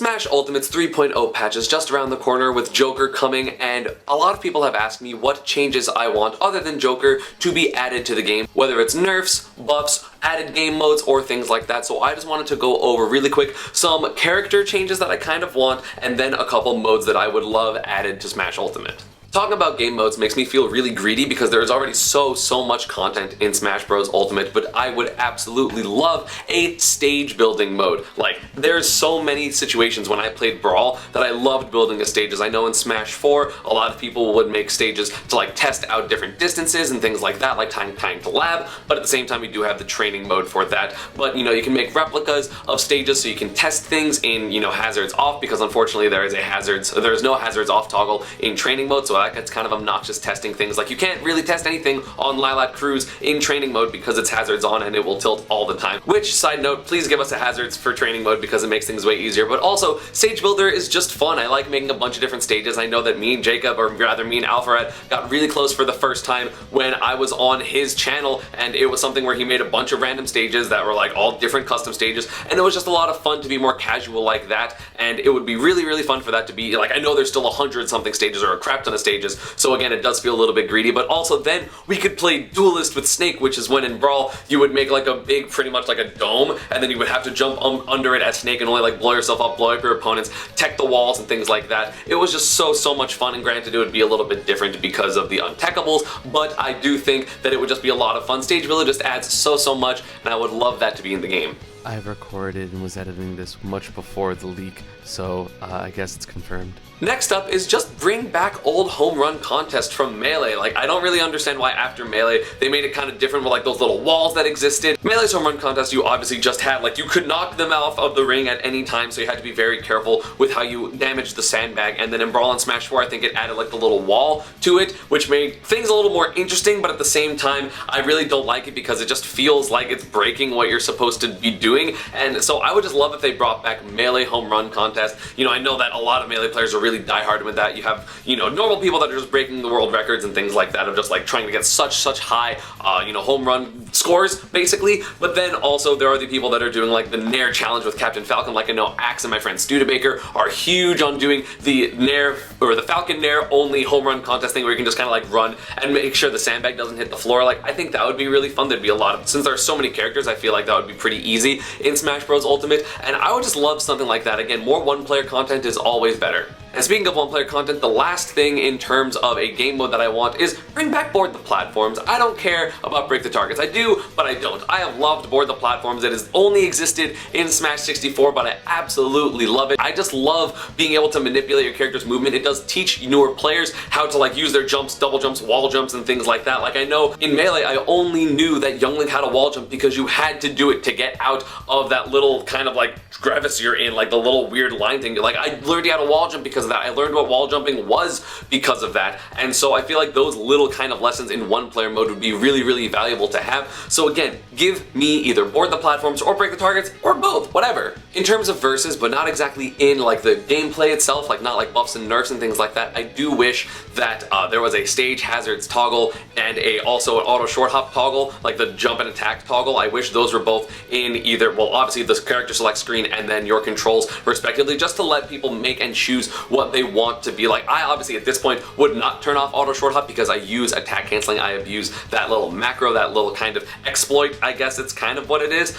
Smash Ultimate's 3.0 patch is just around the corner with Joker coming, and a lot of people have asked me what changes I want other than Joker to be added to the game, whether it's nerfs, buffs, added game modes, or things like that. So I just wanted to go over really quick some character changes that I kind of want, and then a couple modes that I would love added to Smash Ultimate. Talking about game modes makes me feel really greedy because there is already so much content in Smash Bros. Ultimate, but I would absolutely love a stage building mode. Like, there's so many situations when I played Brawl that I loved building the stages. I know in Smash 4, a lot of people would make stages to like test out different distances and things like that, like time to lab, but at the same time we do have the training mode for that. But you know, you can make replicas of stages so you can test things in, you know, hazards off, because unfortunately there's no hazards off toggle in training mode, so that gets kind of obnoxious testing things. Like, you can't really test anything on Lilac Cruise in training mode because it's hazards on and it will tilt all the time. Which, side note, please give us a hazards for training mode because it makes things way easier. But also, Stage Builder is just fun. I like making a bunch of different stages. I know that me and Jacob, or rather me and Alpharet, got really close for the first time when I was on his channel, and it was something where he made a bunch of random stages that were like all different custom stages, and it was just a lot of fun to be more casual like that, and it would be really fun for that to be like, I know there's still 100 something stages or a crap ton of stages, so again, it does feel a little bit greedy. But also then we could play Duelist with Snake, which is when in Brawl you would make like a big, pretty much like a dome, and then you would have to jump under it as Snake and only like blow yourself up, blow up your opponents, tech the walls and things like that. It was just so much fun, and granted it would be a little bit different because of the untechable, but I do think that it would just be a lot of fun. Stage Builder just adds so much, and I would love that to be in the game. I've recorded and was editing this much before the leak, so I guess it's confirmed. Next up is just bring back old home run contest from Melee. Like, I don't really understand why after Melee they made it kind of different with like those little walls that existed. Melee's home run contest, you obviously just had like, you could knock them off of the ring at any time, so you had to be very careful with how you damaged the sandbag. And then in Brawl and Smash 4, I think it added like the little wall to it, which made things a little more interesting, but at the same time I really don't like it because it just feels like it's breaking what you're supposed to be doing. And so I would just love if they brought back Melee home run contest. You know, I know that a lot of Melee players are really diehard with that. You have, you know, normal people that are just breaking the world records and things like that, of just like trying to get such high, you know, home run scores, basically. But then also there are the people that are doing like the Nair challenge with Captain Falcon. Like, I know Axe and my friend Studebaker are huge on doing the Nair, or the Falcon Nair only home run contest thing, where you can just kind of like run and make sure the sandbag doesn't hit the floor. Like, I think that would be really fun. There'd be a lot of, since there are so many characters, I feel like that would be pretty easy in Smash Bros. Ultimate, and I would just love something like that. Again, more one-player content is always better. And speaking of one-player content, the last thing in terms of a game mode that I want is bring back Board the Platforms. I don't care about Break the Targets. I do, but I don't. I have loved Board the Platforms. It has only existed in Smash 64, but I absolutely love it. I just love being able to manipulate your character's movement. It does teach newer players how to like use their jumps, double jumps, wall jumps, and things like that. Like, I know in Melee, I only knew that Young Link had a wall jump because you had to do it to get out of that little kind of like crevice you're in, like the little weird line thing. Like, I learned how to wall jump because of that. I learned what wall jumping was because of that. And so I feel like those little kind of lessons in one-player mode would be really valuable to have. So again, give me either Board the Platforms or Break the Targets, or both, whatever. In terms of versus, but not exactly in like the gameplay itself, like not like buffs and nerfs and things like that, I do wish that there was a stage hazards toggle and also an auto short hop toggle, like the jump and attack toggle. I wish those were both in either, well, obviously the character select screen and then your controls respectively, just to let people make and choose what they want to be like. I obviously at this point would not turn off auto short hop because I use attack canceling. I abuse that little macro, that little kind of exploit, I guess it's kind of what it is.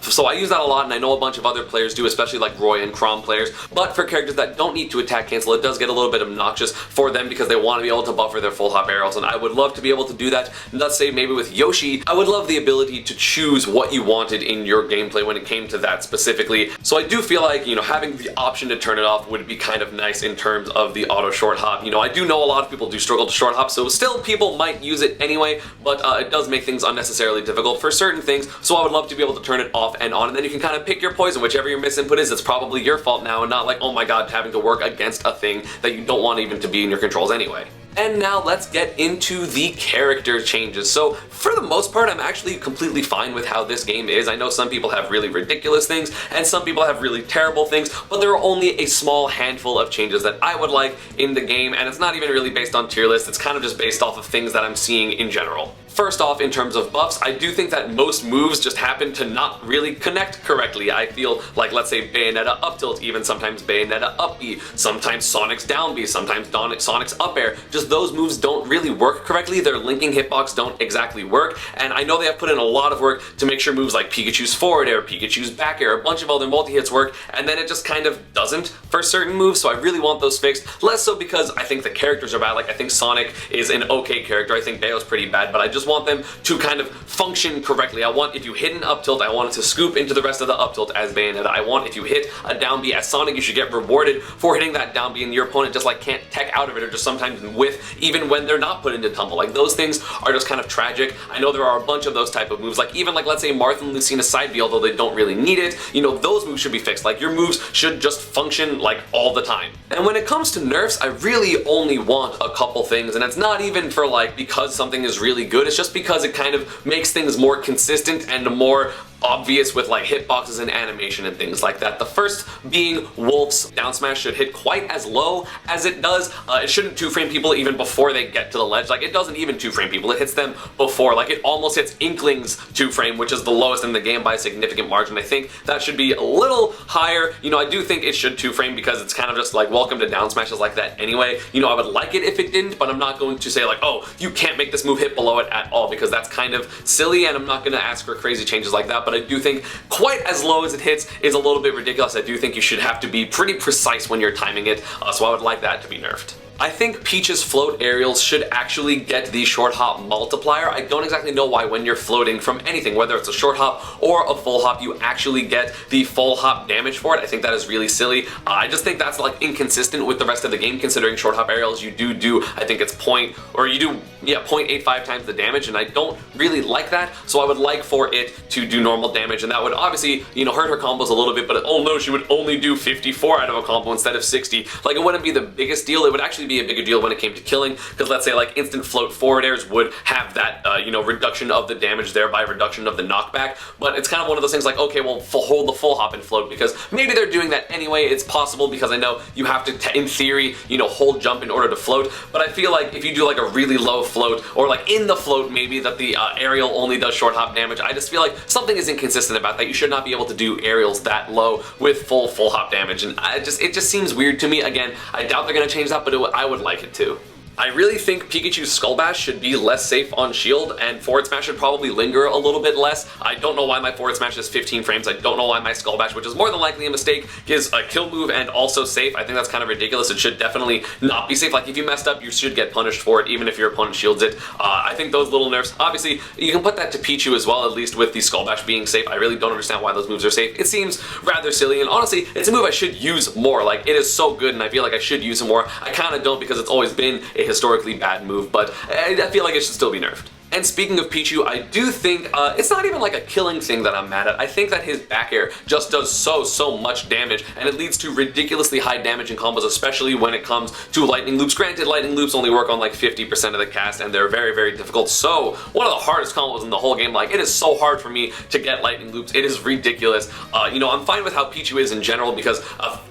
So I use that a lot, and I know a bunch of other players do, especially like Roy and Chrom players. But for characters that don't need to attack cancel, it does get a little bit obnoxious for them because they want to be able to buffer their full hop arrows, and I would love to be able to do that. Let's say maybe with Yoshi, I would love the ability to choose what you wanted in your gameplay when it came to that specifically. So I do feel like, you know, having the option to turn it off would be kind of nice in terms of the auto short hop. You know, I do know a lot of people do struggle to short hop, so still people might use it anyway, but it does make things unnecessarily difficult for certain things, so I would love to be able to turn it off and on, and then you can kind of pick your poison. Whichever your misinput is, it's probably your fault now, and not like, oh my god, having to work against a thing that you don't want even to be in your controls anyway. And now let's get into the character changes. So for the most part, I'm actually completely fine with how this game is. I know some people have really ridiculous things and some people have really terrible things, but there are only a small handful of changes that I would like in the game, and it's not even really based on tier lists. It's kind of just based off of things that I'm seeing in general. First off, in terms of buffs, I do think that most moves just happen to not really connect correctly. I feel like, let's say, Bayonetta up tilt, even sometimes Bayonetta up B, sometimes Sonic's down B, sometimes Sonic's up air. Just those moves don't really work correctly. Their linking hitbox don't exactly work, and I know they have put in a lot of work to make sure moves like Pikachu's forward air, Pikachu's back air, a bunch of other multi-hits work, and then it just kind of doesn't for certain moves, so I really want those fixed. Less so because I think the characters are bad. Like, I think Sonic is an okay character, I think Bayo's pretty bad, but I just want them to kind of function correctly. I want, if you hit an up tilt, I want it to scoop into the rest of the up tilt as Bayonetta. I want, if you hit a down B as Sonic, you should get rewarded for hitting that down B, and your opponent just like can't tech out of it, or just sometimes whiff even when they're not put into tumble. Like, those things are just kind of tragic. I know there are a bunch of those type of moves, like even like, let's say, Martha and Lucina side B, although they don't really need it, you know, those moves should be fixed. Like, your moves should just function like all the time. And when it comes to nerfs, I really only want a couple things, and it's not even for like because something is really good, it's just because it kind of makes things more consistent and more obvious with like hitboxes and animation and things like that. The first being Wolf's down smash should hit quite as low as it does. It shouldn't two-frame people even before they get to the ledge. Like, it doesn't even two-frame people, it hits them before. Like, it almost hits Inkling's two-frame, which is the lowest in the game by a significant margin. I think that should be a little higher. You know, I do think it should two-frame because it's kind of just like welcome to down smashes like that anyway. You know, I would like it if it didn't, but I'm not going to say like, oh, you can't make this move hit below it at all, because that's kind of silly, and I'm not going to ask for crazy changes like that. But I do think quite as low as it hits is a little bit ridiculous. I do think you should have to be pretty precise when you're timing it, so I would like that to be nerfed. I think Peach's float aerials should actually get the short hop multiplier. I don't exactly know why when you're floating from anything, whether it's a short hop or a full hop, you actually get the full hop damage for it. I think that is really silly. I just think that's like inconsistent with the rest of the game, considering short hop aerials you do, I think it's 0.85 times the damage, and I don't really like that, so I would like for it to do normal damage, and that would obviously, you know, hurt her combos a little bit, but oh no, she would only do 54 out of a combo instead of 60. Like, it wouldn't be the biggest deal. It would actually be a bigger deal when it came to killing, because let's say like instant float forward airs would have that you know, reduction of the damage, thereby reduction of the knockback. But it's kind of one of those things like, okay, well, hold the full hop and float, because maybe they're doing that anyway. It's possible, because I know you have to in theory, you know, hold jump in order to float, but I feel like if you do like a really low float, or like in the float maybe that the aerial only does short hop damage, I just feel like something is inconsistent about that. You should not be able to do aerials that low with full hop damage, and it just seems weird to me. Again, I doubt they're going to change that, but I would like it to. I really think Pikachu's Skull Bash should be less safe on shield, and forward smash should probably linger a little bit less. I don't know why my forward smash is 15 frames. I don't know why my Skull Bash, which is more than likely a mistake, is a kill move and also safe. I think that's kind of ridiculous. It should definitely not be safe. Like, if you messed up, you should get punished for it, even if your opponent shields it. I think those little nerfs, obviously, you can put that to Pichu as well, at least with the Skull Bash being safe. I really don't understand why those moves are safe. It seems rather silly, and honestly, it's a move I should use more. Like, it is so good, and I feel like I should use it more. I kind of don't, because it's always been a historically bad move, but I feel like it should still be nerfed. And speaking of Pichu, I do think it's not even like a killing thing that I'm mad at. I think that his back air just does so much damage, and it leads to ridiculously high damage in combos, especially when it comes to lightning loops. Granted, lightning loops only work on like 50% of the cast, and they're very difficult. So one of the hardest combos in the whole game. Like, it is so hard for me to get lightning loops. It is ridiculous. You know, I'm fine with how Pichu is in general, because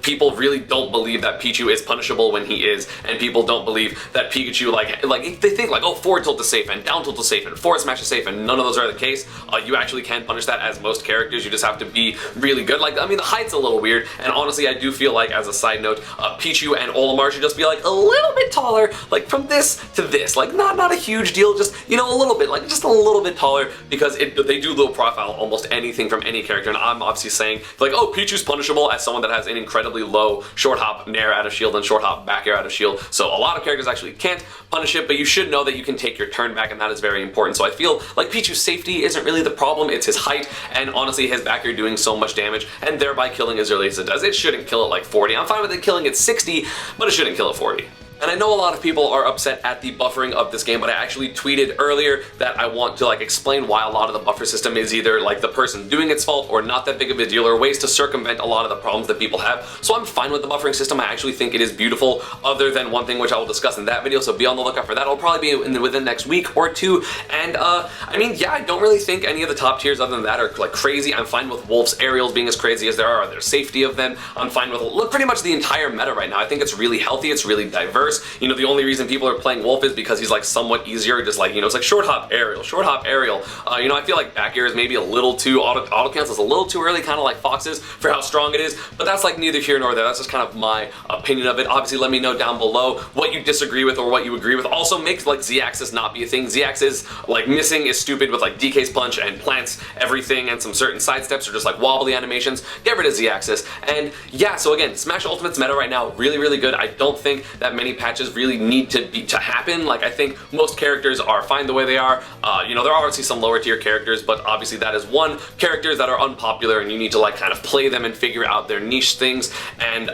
people really don't believe that Pichu is punishable when he is, and people don't believe that Pikachu, like they think like, oh, forward tilt is safe and down tilt is safe and forward smash is safe, and none of those are the case. You actually can punish that as most characters. You just have to be really good. Like, I mean, the height's a little weird, and honestly, I do feel like, as a side note, Pichu and Olimar should just be like a little bit taller, like from this to this. Like, not a huge deal, just, you know, a little bit, like just a little bit taller, because they do low profile almost anything from any character. And I'm obviously saying like, oh, Pichu's punishable as someone that has an incredibly low short hop nair out of shield and short hop back air out of shield. So a lot of characters actually can't punish it, but you should know that you can take your turn back, and that is very important. So I feel like Pichu's safety isn't really the problem, it's his height, and honestly his back air doing so much damage, and thereby killing as early as it does. It shouldn't kill it like 40. I'm fine with it killing at 60, but it shouldn't kill at 40. And I know a lot of people are upset at the buffering of this game, but I actually tweeted earlier that I want to like explain why a lot of the buffer system is either like the person doing its fault or not that big of a deal, or ways to circumvent a lot of the problems that people have. So I'm fine with the buffering system. I actually think it is beautiful, other than one thing which I will discuss in that video, so be on the lookout for that. It'll probably be within the next week or two. And I mean, yeah, I don't really think any of the top tiers other than that are like crazy. I'm fine with Wolf's aerials being as crazy as there are, there's safety of them. I'm fine with pretty much the entire meta right now. I think it's really healthy, it's really diverse. worse. You know, the only reason people are playing Wolf is because he's like somewhat easier, just like, you know, it's like short hop aerial, short hop aerial. You know, I feel like back air is maybe a little too, auto cancels a little too early, kind of like Fox's for how strong it is, but that's like neither here nor there. That's just kind of my opinion of it. Obviously, let me know down below what you disagree with or what you agree with. Also, make like Z-axis not be a thing. Z-axis, like missing is stupid with like DK's punch and plants everything, and some certain side steps are just like wobbly animations. Get rid of Z-axis. And yeah, so again, Smash Ultimate's meta right now, really, really good. I don't think that many patches really need to happen. Like, I think most characters are fine the way they are. You know, there are obviously some lower tier characters, but obviously that is one, characters that are unpopular and you need to like kind of play them and figure out their niche things. And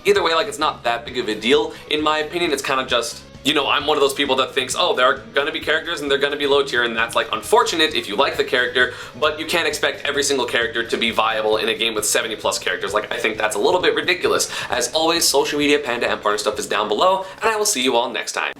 either way, like, it's not that big of a deal in my opinion. It's kind of just, you know, I'm one of those people that thinks, oh, there are gonna be characters and they're gonna be low tier, and that's like unfortunate if you like the character, but you can't expect every single character to be viable in a game with 70 plus characters. Like, I think that's a little bit ridiculous. As always, social media, Panda, and partner stuff is down below, and I will see you all next time.